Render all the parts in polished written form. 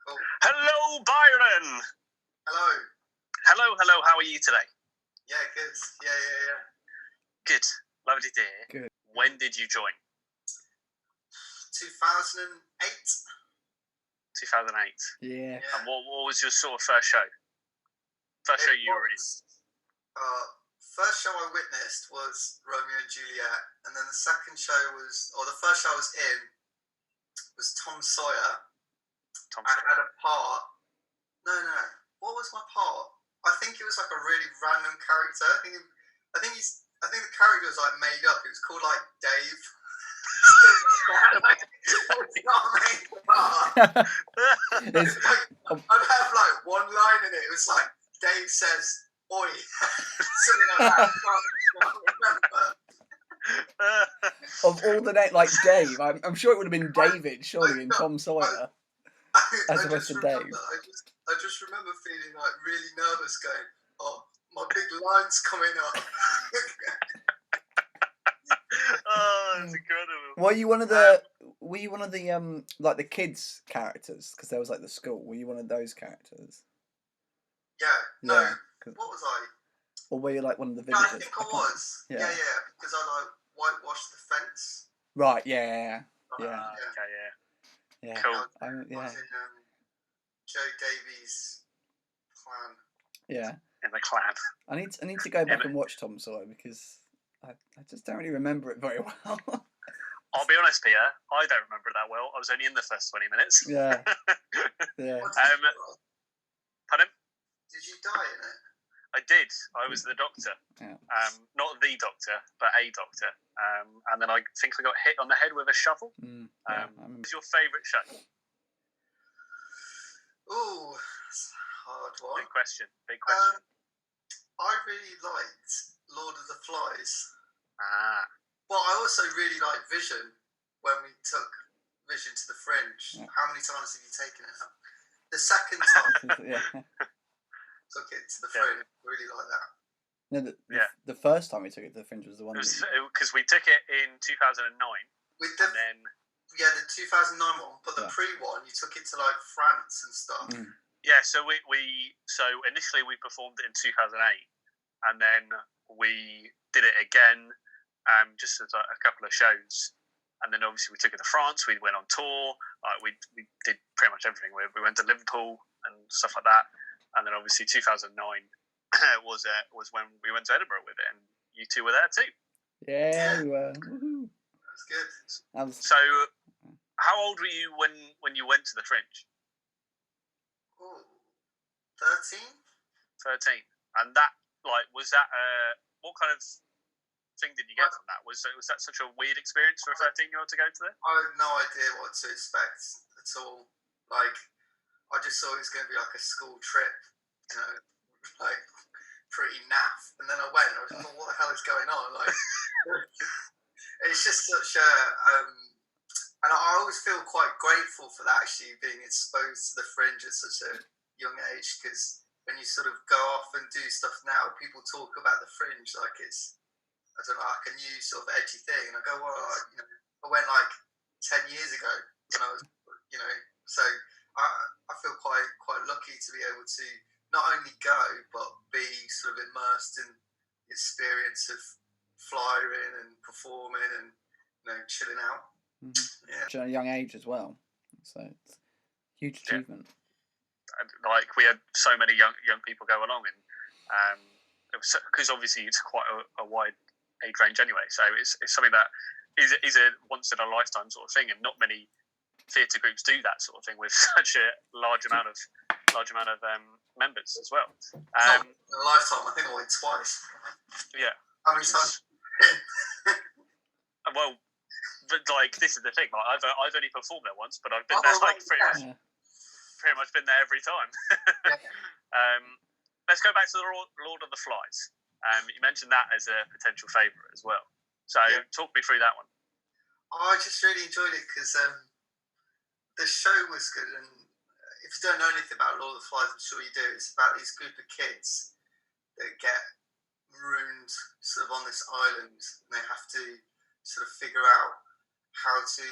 Oh. Hello, Byron. Hello. Hello. How are you today? Yeah, good. Yeah. Good. Lovely to hear. Good. When did you join? 2008. 2008. Yeah. And what was your sort of first show? First show you were in? First show I witnessed was Romeo and Juliet, and then the second show the first show I was in was Tom Sawyer. I had a part. No. What was my part? I think it was like a really random character. I think the character was like made up. It was called like Dave. It's not a main part. I'd have like one line in it. It was like Dave says, "Oi," something like that. I can't remember. Of all the names, like Dave, I'm sure it would have been David, surely, in Tom Sawyer, as opposed to Dave. I just remember feeling like really nervous, going, "Oh, my big line's coming up." Oh, that's incredible. Were you one of the like the kids characters? Because there was like the school. Were you one of those characters? Yeah. No. Yeah. What was I? Or were you like one of the No, villagers? I think I was. Yeah. Yeah. Because I like whitewashed the fence. Right. Yeah. Okay, Yeah. Cool. I was in Joe Davies' clan. Yeah. In the clan. I need to go back and watch Tom Sawyer because I just don't really remember it very well. I'll be honest, Peter. I don't remember it that well. I was only in the first 20 minutes. Yeah. Yeah. Pardon? Did you die in it? I did. I was the doctor. Yeah. Not the doctor, but a doctor. And then I think I got hit on the head with a shovel. Yeah, What was your favourite show? Ooh, that's a hard one. Big question. I really liked Lord of the Flies. Ah. Well, I also really liked Vision when we took Vision to the Fringe. Yeah. How many times have you taken it up? The second time Yeah. took it to the Fringe. Really like that. No, the first time we took it to the Fringe was the one. Because we took it in 2009. With the, and then the 2009 one, but the pre-one, you took it to like France and stuff. Yeah, so we initially we performed it in 2008, and then we did it again, just as a couple of shows, and then obviously we took it to France. We went on tour. We did pretty much everything. We went to Liverpool and stuff like that, and then obviously 2009 was when we went to Edinburgh with it, and you two were there too. Yeah, we were. That's good. So, how old were you when you went to the Fringe? 13. 13. And that, was that, what kind of thing did you get from that? Was that such a weird experience for a 13-year-old to go to there? I had no idea what to expect at all. I just thought it was going to be like a school trip, pretty naff. And then I went and I was like, what the hell is going on? It's just such a... and I always feel quite grateful for that, actually, being exposed to the Fringe at such a young age, because when you sort of go off and do stuff now, people talk about the Fringe like it's, I don't know, like a new sort of edgy thing. And I go, well, I went like 10 years ago when I was, so I feel quite lucky to be able to not only go, but be sort of immersed in the experience of flying and performing and, chilling out. At a young age as well, so it's a huge achievement. We had so many young people go along, and because obviously it's quite a wide age range anyway, so it's something that is a once in a lifetime sort of thing, and not many theatre groups do that sort of thing with such a large amount of members as well. Not in a lifetime. I think I went twice. Yeah. How many times? Well, but this is the thing. I've only performed there once, but I've been there pretty much been there every time. Let's go back to the Lord of the Flies. You mentioned that as a potential favourite as well. So talk me through that one. I just really enjoyed it because the show was good. And if you don't know anything about Lord of the Flies, I'm sure you do. It's about these group of kids that get marooned sort of on this island, and they have to sort of figure out how to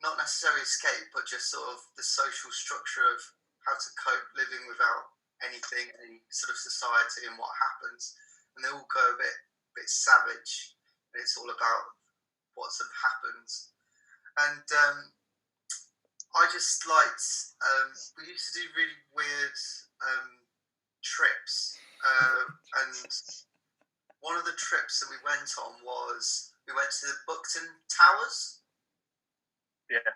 not necessarily escape, but just sort of the social structure of how to cope living without anything, any sort of society and what happens. And they all go a bit savage. And it's all about what sort of happens. And I just liked, we used to do really weird trips. And one of the trips that we went on was, we went to the Buckton Towers. Yeah.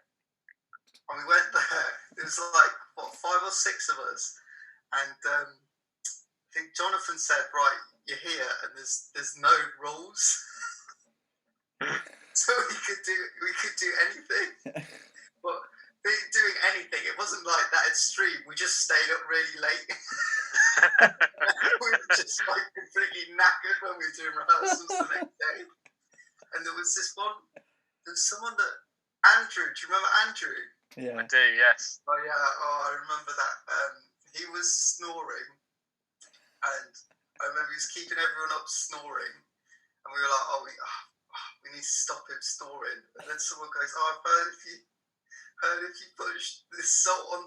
And we went there. It was like, 5 or 6 of us. And I think Jonathan said, right, you're here and there's no rules. So we could do anything. But doing anything, it wasn't like that extreme. We just stayed up really late. We were just like completely knackered when we were doing rehearsals the next day. And there was someone that, Andrew, do you remember Andrew? Yeah. I do, yes. Oh yeah, I remember that. He was snoring, and I remember he was keeping everyone up snoring, and we were like, we need to stop him snoring. And then someone goes, I've heard if you push this salt on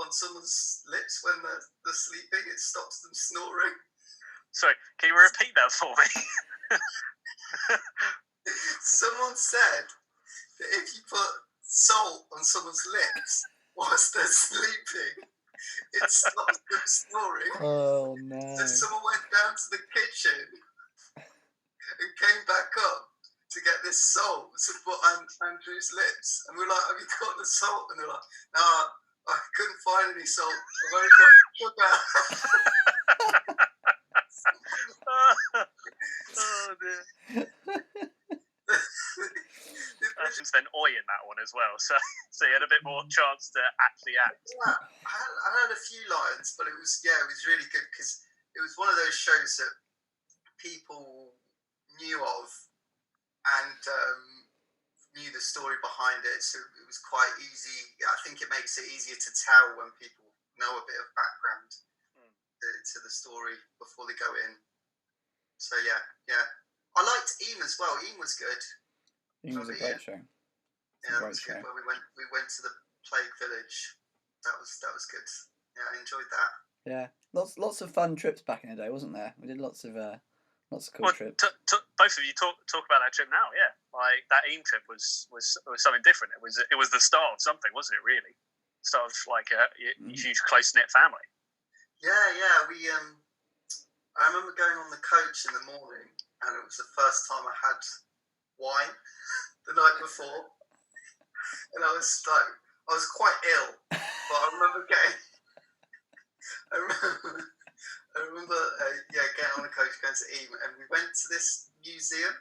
someone's lips when they're sleeping, it stops them snoring. Sorry, can you repeat that for me? Someone said that if you put salt on someone's lips whilst they're sleeping, it stops them snoring. Oh no. So someone went down to the kitchen and came back up to get this salt to put on Andrew's lips. And we're like, have you got the salt? And they're like, no, I couldn't find any salt. I've only got sugar. Oh dear. Then Oi in that one as well, so you had a bit more chance to actually act. Yeah, I had a few lines, but it was really good because it was one of those shows that people knew of and knew the story behind it, so it was quite easy. I think it makes it easier to tell when people know a bit of background to the story before they go in. So yeah. I liked Eam as well. Eam was good. It was a great show. Yeah, that was good. Where we went to the Plague Village. That was good. Yeah, I enjoyed that. Yeah, lots of fun trips back in the day, wasn't there? We did lots of cool trips. Both of you talk about that trip now. Yeah, like that Eam trip was something different. It was the start of something, wasn't it? Really, start of like a huge close knit family. Yeah. We I remember going on the coach in the morning, and it was the first time I had wine the night before, and I was quite ill, but I remember getting getting on the coach going to Eam, and we went to this museum.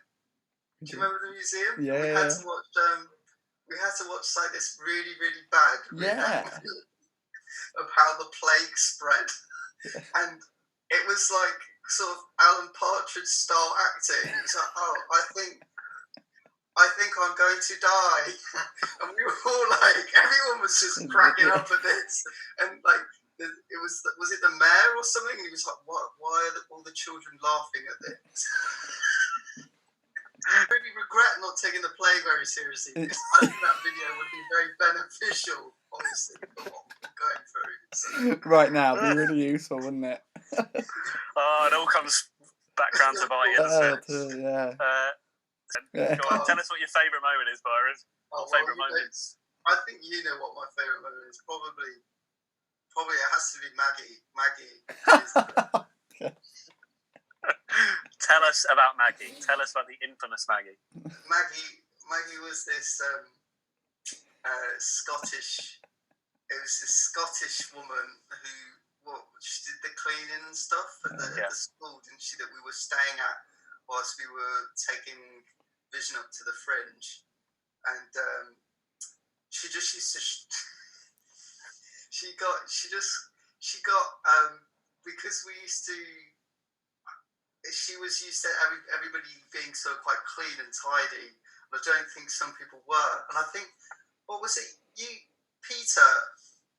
Do you remember the museum? Yeah. We had to watch like this really, really bad of how the plague spread, and it was like sort of Alan Partridge style acting. It was like, I think I'm going to die. And we were all like, everyone was just cracking up at this. And like, it was it the mayor or something? And he was like, why are all the children laughing at this? I really regret not taking the play very seriously, because I think that video would be very beneficial, honestly, for what we're going through. So. Right now, it'd be really useful, wouldn't it? It all comes back round to bite you. Yeah. Go on, tell us what your favourite moment is, Byron. Favourite moment? I think you know what my favourite moment is. Probably it has to be Maggie. Tell us about Maggie. Tell us about the infamous Maggie. Maggie was this Scottish. It was this Scottish woman who she did the cleaning and stuff at the school, didn't she? That we were staying at whilst we were taking Vision up to the Fringe, and she just used to. She got because we used to. She was used to everybody being so quite clean and tidy, and I don't think some people were. And I think, what was it? You, Peter,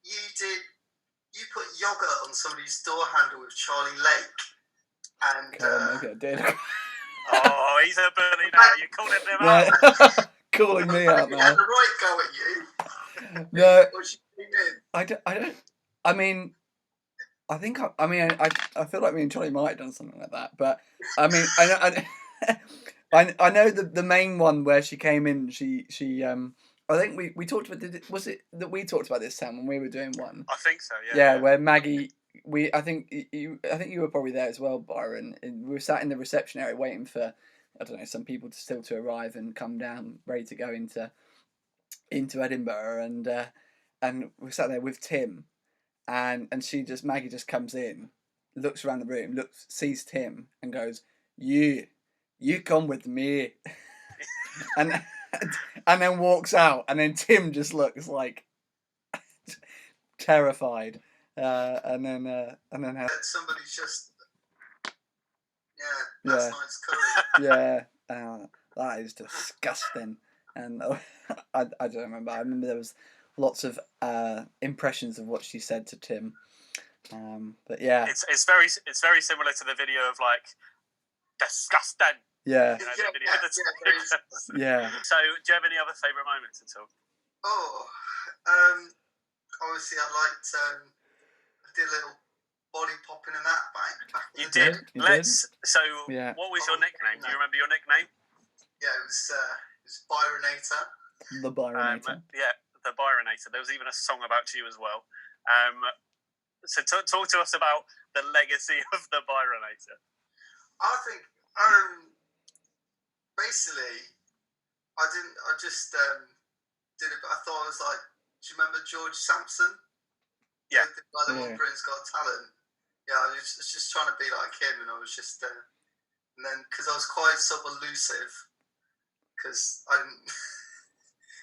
you put yogurt on somebody's door handle with Charlie Lake, and maybe I did. Oh, he's a bully now. You're calling him out. calling me out You had now. a right go at you. No, Or she came in. I don't. I mean, I think. I feel like me and Charlie might have done something like that. But I mean, I know the main one where she came in. She I think we talked about. Was it that we talked about this, Sam, when we were doing one? I think so. Yeah, where Maggie. I think you were probably there as well, Byron. And we were sat in the reception area waiting for, I don't know, some people to arrive and come down, ready to go into Edinburgh, and we sat there with Tim, and Maggie just comes in, looks around the room, sees Tim, and goes, "You come with me," and then walks out, and then Tim just looks like terrified. And then Somebody's just Yeah. that's nice curry. that is disgusting. And I don't remember. I remember there was lots of impressions of what she said to Tim. But yeah, it's very similar to the video of like disgusting. Yeah. You know, the video Yeah. So, do you have any other favourite moments at all? Obviously I liked. I did a little body popping and that back. You did. So, Yeah. what was your nickname? Do you remember your nickname? Yeah, it was Byronator. The Byronator. The Byronator. There was even a song about you as well. So talk to us about the legacy of the Byronator. I think basically I just did it. I thought I was like, do you remember George Sampson? Yeah. The one Britain's Got Talent. Yeah, I was just trying to be like him, and I was just and then because I was quite sort of elusive, because I didn't,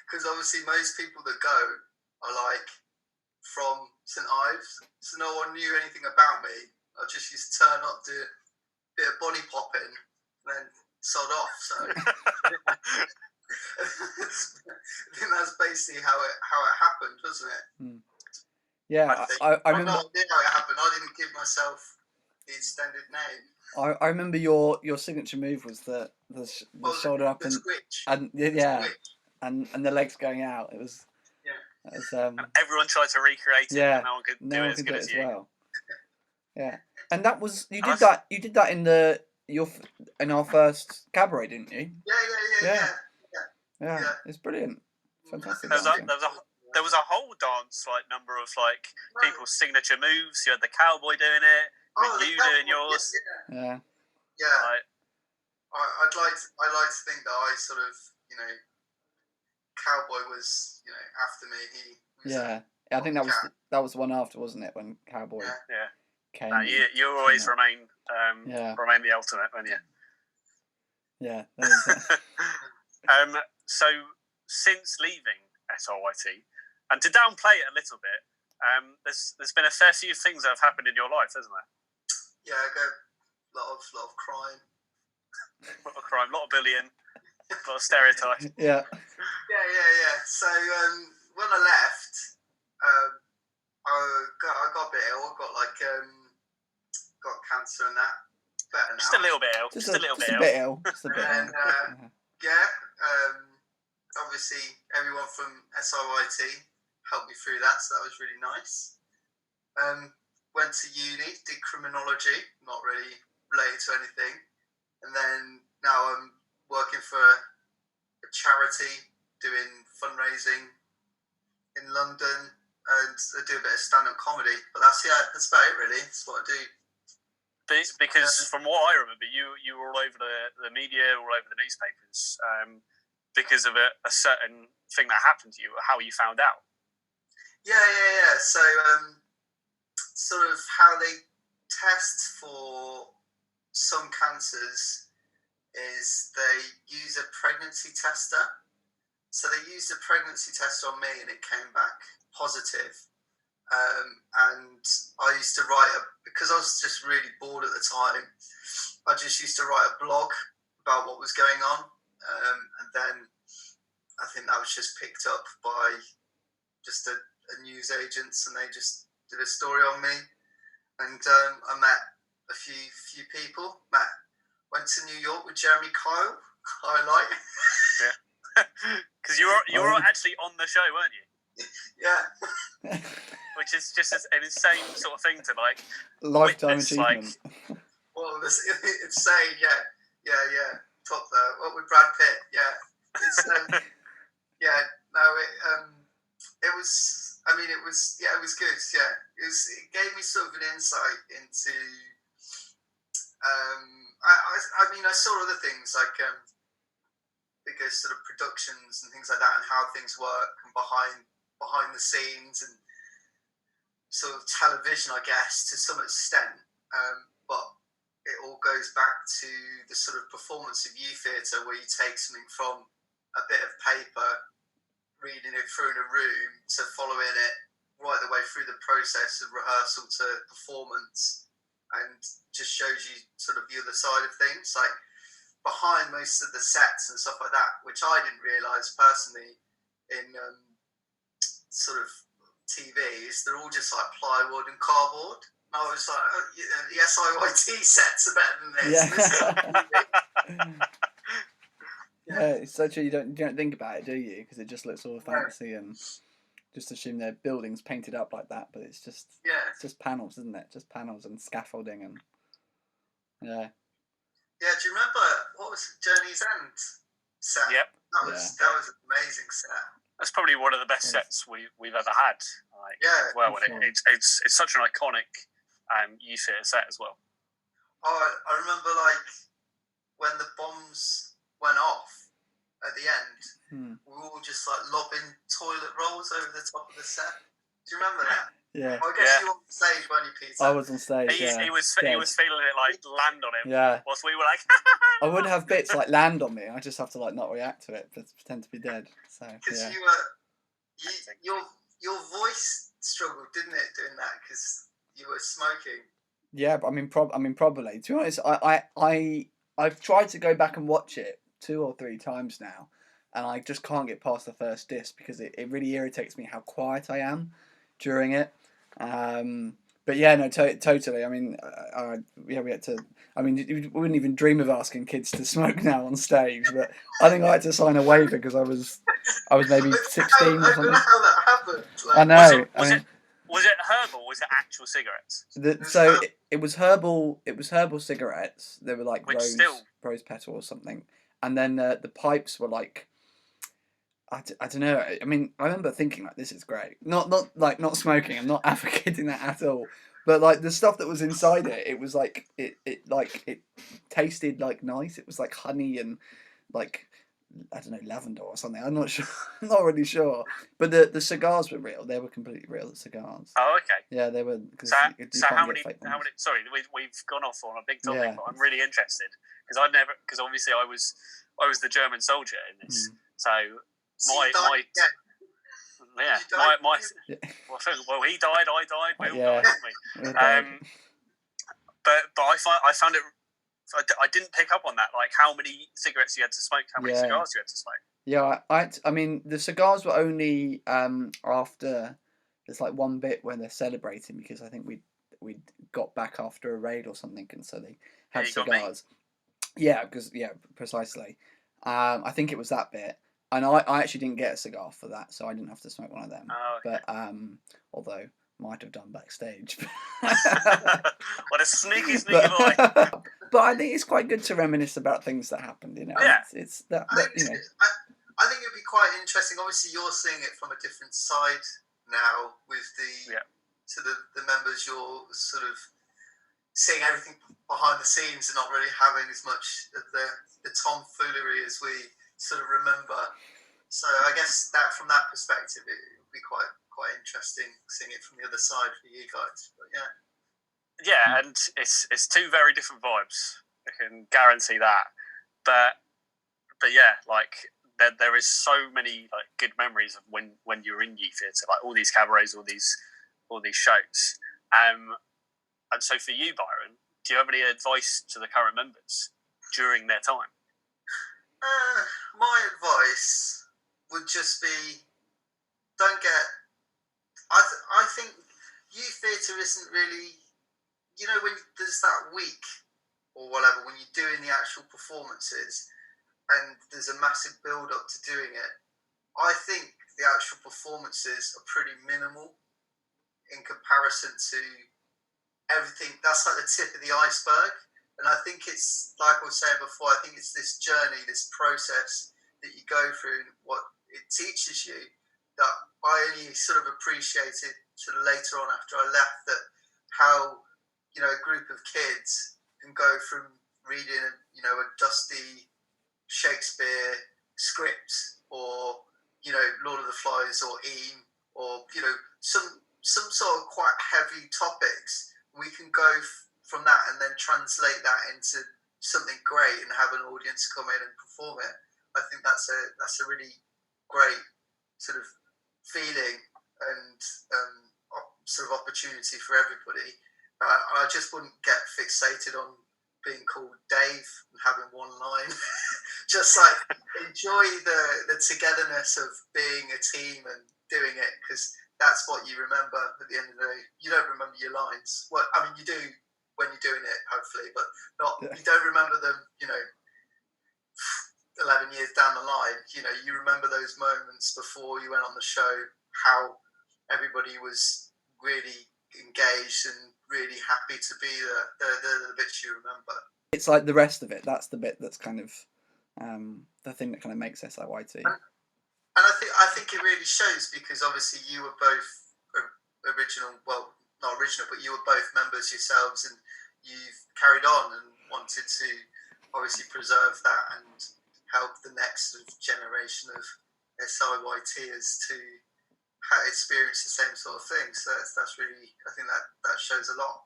because obviously most people that go are like from St Ives, so no one knew anything about me. I just used to turn up, do a bit of body popping, and then sod off. So I think that's basically how it happened, wasn't it? Mm. Yeah, I remember. How it happened. I didn't give myself the extended name. I remember your signature move was the shoulder up and switch. And the legs going out. It was. Yeah. It was, and everyone tried to recreate it, and no one could do it as good as you. Well. Yeah, and that was you did that. You did that in our first cabaret, didn't you? Yeah. It's brilliant. Fantastic. There was a whole dance number of people's signature moves. You had the cowboy doing it, you doing yours. Yeah. I'd like to think that I sort of, cowboy was, after me. I think that was the one after, wasn't it? When cowboy. Came. You always remain the ultimate, weren't you? Yeah. So since leaving SIYT, and to downplay it a little bit, there's been a fair few things that have happened in your life, hasn't there? Yeah, a lot of crime. A lot of crime, a lot of bullying, a lot of stereotypes. Yeah. So when I left, I got a bit ill. Got cancer and that. Better now. Just a little bit ill. Just a bit ill. And obviously everyone from SIYT helped me through that, so that was really nice. Went to uni, did criminology, not really related to anything, and then now I'm working for a charity doing fundraising in London, and I do a bit of stand-up comedy. But that's about it really. That's what I do. Because from what I remember, you were all over the media, all over the newspapers, because of a certain thing that happened to you, or how you found out. Yeah. So, sort of how they test for some cancers is they use a pregnancy tester. So they used a pregnancy test on me, and it came back positive. And I used to write because I was just really bored at the time. I just used to write a blog about what was going on, and then I think that was just picked up by just a news agents, and they just did a story on me. And I met a few people. Went to New York with Jeremy Kyle. Highlight. Yeah. Because you were actually on the show, weren't you? Yeah. Which is just an insane sort of thing to like lifetime witness, achievement. Well, it's insane. Yeah. Top there. What with Brad Pitt? Yeah. It's yeah. No, it was. I mean, it was. Yeah, it was good. Yeah, it gave me sort of an insight into. I mean, I saw other things like bigger sort of productions and things like that, and how things work and behind the scenes and sort of television, I guess, to some extent. But it all goes back to the sort of performance of youth theatre, where you take something from a bit of paper, reading it through in a room, to following it right the way through the process of rehearsal to performance, and just shows you sort of the other side of things, like behind most of the sets and stuff like that, which I didn't realise personally in sort of TV, is they're all just like plywood and cardboard. And I was like, oh, the SIYT sets are better than this. Yeah. This is TV. Yeah, it's so true. You don't think about it, do you? Because it just looks all fancy and just assume their buildings painted up like that, but it's just panels, isn't it? Just panels and scaffolding and yeah. Yeah, do you remember what was Journey's End set? Yep. That was an amazing set. That's probably one of the best sets we've ever had. Like, as well, and it's such an iconic youth theatre set as well. Oh, I remember like when the bombs went off at the end, we were all just like lobbing toilet rolls over the top of the set. Do you remember that? Yeah. I guess you were on stage, weren't you, Peter? I was on stage. He was feeling it like land on him. Yeah. Whilst we were like, I would have bits like land on me. I just have to like not react to it, but pretend to be dead. So because your voice struggled, didn't it, doing that? Because you were smoking. Yeah, but I mean, probably. To be honest, I've tried to go back and watch it 2 or 3 times now, and I just can't get past the first disc because it really irritates me how quiet I am during it. But yeah, no, totally. I mean, we had to. I mean, we wouldn't even dream of asking kids to smoke now on stage. But I think I had to sign a waiver because I was maybe 16 or something. I don't know how that happened. Like, I know. Was it herbal? Was it actual cigarettes? It was herbal. It was herbal cigarettes. They were like rose petal or something, and then the pipes were like. I don't know. I mean, I remember thinking like, this is great. Not smoking. I'm not advocating that at all. But like the stuff that was inside it, it was like it tasted like nice. It was like honey and like I don't know, lavender or something. I'm not sure. I'm not really sure. But the cigars were real. They were completely real. The cigars. Oh, okay. Yeah, they were. So how many? Sorry, we've gone off on a big topic, but I'm really interested because obviously I was the German soldier in this, so. Well, he died, I died, we all died, didn't we? But I found it. I didn't pick up on that, like how many cigarettes you had to smoke, how many cigars you had to smoke. Yeah, I mean the cigars were only after there's like one bit when they're celebrating because I think we got back after a raid or something, and so they had cigars. Yeah, precisely. I think it was that bit. And I actually didn't get a cigar for that, so I didn't have to smoke one of them. Oh, okay. But although might have done backstage. What a sneaky boy! But I think it's quite good to reminisce about things that happened. You know, it's that you know. I think it'd be quite interesting. Obviously, you're seeing it from a different side now with the members. You're sort of seeing everything behind the scenes and not really having as much of the tomfoolery as we sort of remember. So I guess that from that perspective it would be quite interesting seeing it from the other side for you guys. But and it's 2 very different vibes, I can guarantee that. But yeah, like there is so many like good memories of when you were in youth theatre, like all these cabarets, all these shows. And so for you, Byron, do you have any advice to the current members during their time? My advice would just be don't get. I think youth theatre isn't really, you know, when there's that week or whatever when you're doing the actual performances, and there's a massive build up to doing it. I think the actual performances are pretty minimal in comparison to everything. That's like the tip of the iceberg. And I think it's, like I was saying before, I think it's this journey, this process that you go through, and what it teaches you, that I only sort of appreciated sort of later on after I left, that how, you know, a group of kids can go from reading, you know, a dusty Shakespeare script, or, you know, Lord of the Flies, or Eam, or, you know, some sort of quite heavy topics. We can go from that and then translate that into something great and have an audience come in and perform it. I think that's a really great sort of feeling and sort of opportunity for everybody. I just wouldn't get fixated on being called Dave and having one line. Just like enjoy the togetherness of being a team and doing it, because that's what you remember at the end of the day. You don't remember your lines. Well, I mean, you do when you're doing it, hopefully, but you don't remember them, you know, 11 years down the line. You know, you remember those moments before you went on the show, how everybody was really engaged and really happy to be there. They're the bits you remember. It's like the rest of it. That's the bit that's kind of the thing that kind of makes SIYT. And I think it really shows, because obviously you were both original, well, not original, but you were both members yourselves, and you've carried on and wanted to obviously preserve that and help the next sort of generation of SIYTers to experience the same sort of thing. So that's really, I think that shows a lot.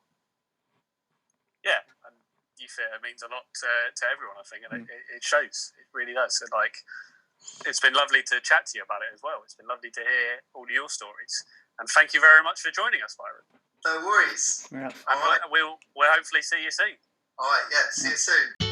Yeah, and you feel it means a lot to everyone, I think, and it shows. It really does. And like, it's been lovely to chat to you about it as well. It's been lovely to hear all your stories. And thank you very much for joining us, Byron. No worries. Yeah. And we'll hopefully see you soon. All right, yeah, see you soon.